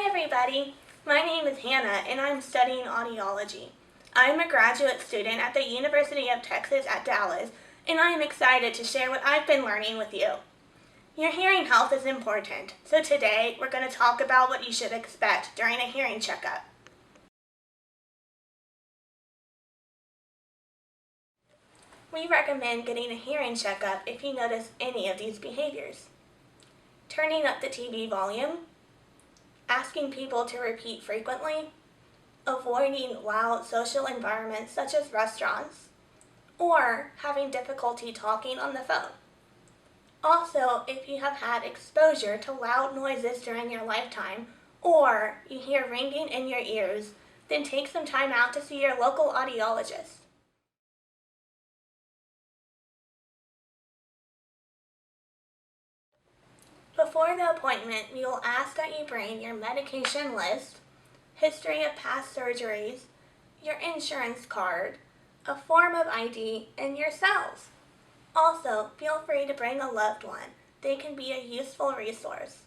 everybody, my name is Hannah and I'm studying audiology. I'm a graduate student at the University of Texas at Dallas and I am excited to share what I've been learning with you. Your hearing health is important, so today we're going to talk about what you should expect during a hearing checkup. We recommend getting a hearing checkup if you notice any of these behaviors. Turning up the TV volume, asking people to repeat frequently, avoiding loud social environments such as restaurants, or having difficulty talking on the phone. Also, if you have had exposure to loud noises during your lifetime, or you hear ringing in your ears, then take some time out to see your local audiologist. Before the appointment, we will ask that you bring your medication list, history of past surgeries, your insurance card, a form of ID, and yourselves. Also, feel free to bring a loved one. They can be a useful resource.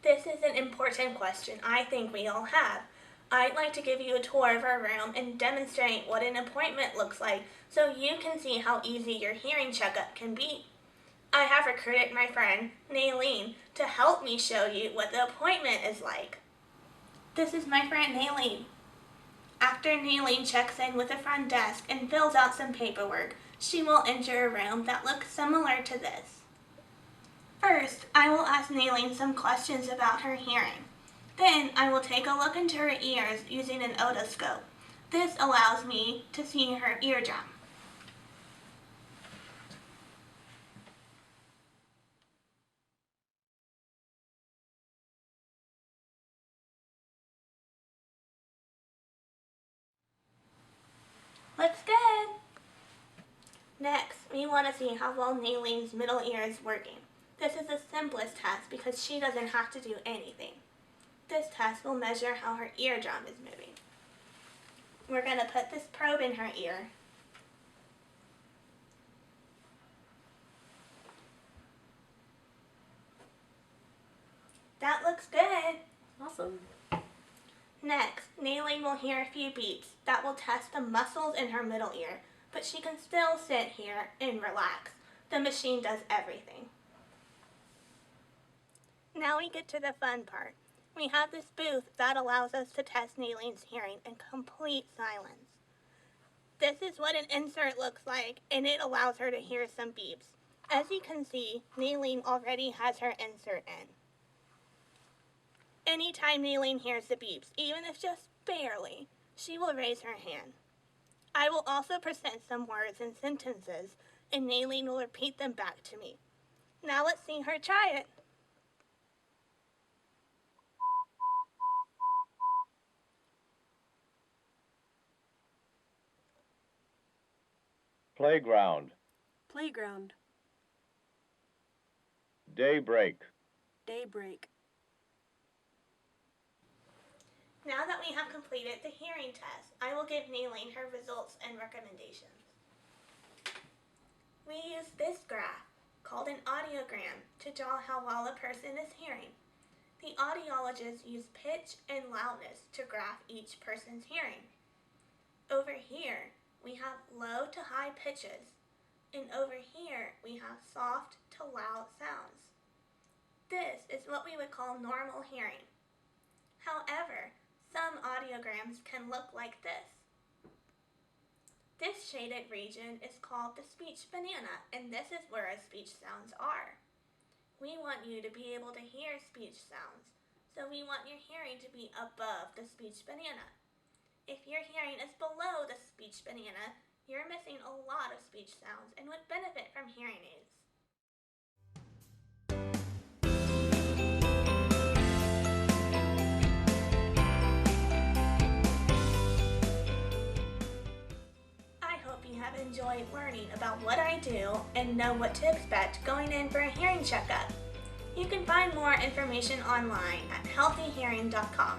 This is an important question I think we all have. I'd like to give you a tour of our room and demonstrate what an appointment looks like so you can see how easy your hearing checkup can be. I have recruited my friend, Naylene, to help me show you what the appointment is like. This is my friend Naylene. After Naylene checks in with the front desk and fills out some paperwork, she will enter a room that looks similar to this. First, I will ask Naylene some questions about her hearing. Then I will take a look into her ears using an otoscope. This allows me to see her eardrum. Looks good! Next, we want to see how well Naylene's middle ear is working. This is the simplest test because she doesn't have to do anything. This test will measure how her eardrum is moving. We're going to put this probe in her ear. That looks good. Awesome. Next, Naylene will hear a few beeps that will test the muscles in her middle ear, but she can still sit here and relax. The machine does everything. Now we get to the fun part. We have this booth that allows us to test Naylene's hearing in complete silence. This is what an insert looks like, and it allows her to hear some beeps. As you can see, Naylene already has her insert in. Anytime Naylene hears the beeps, even if just barely, she will raise her hand. I will also present some words and sentences, and Naylene will repeat them back to me. Now let's see her try it. Playground. Playground. Daybreak. Daybreak. Now that we have completed the hearing test, I will give Naylene her results and recommendations. We use this graph, called an audiogram, to draw how well a person is hearing. The audiologists use pitch and loudness to graph each person's hearing. Over here, we have low to high pitches, and over here, we have soft to loud sounds. This is what we would call normal hearing. However, some audiograms can look like this. This shaded region is called the speech banana, and this is where our speech sounds are. We want you to be able to hear speech sounds, so we want your hearing to be above the speech banana. If your hearing is below the speech banana, you're missing a lot of speech sounds and would benefit from hearing aids. Have enjoyed learning about what I do and know what to expect going in for a hearing checkup. You can find more information online at healthyhearing.com.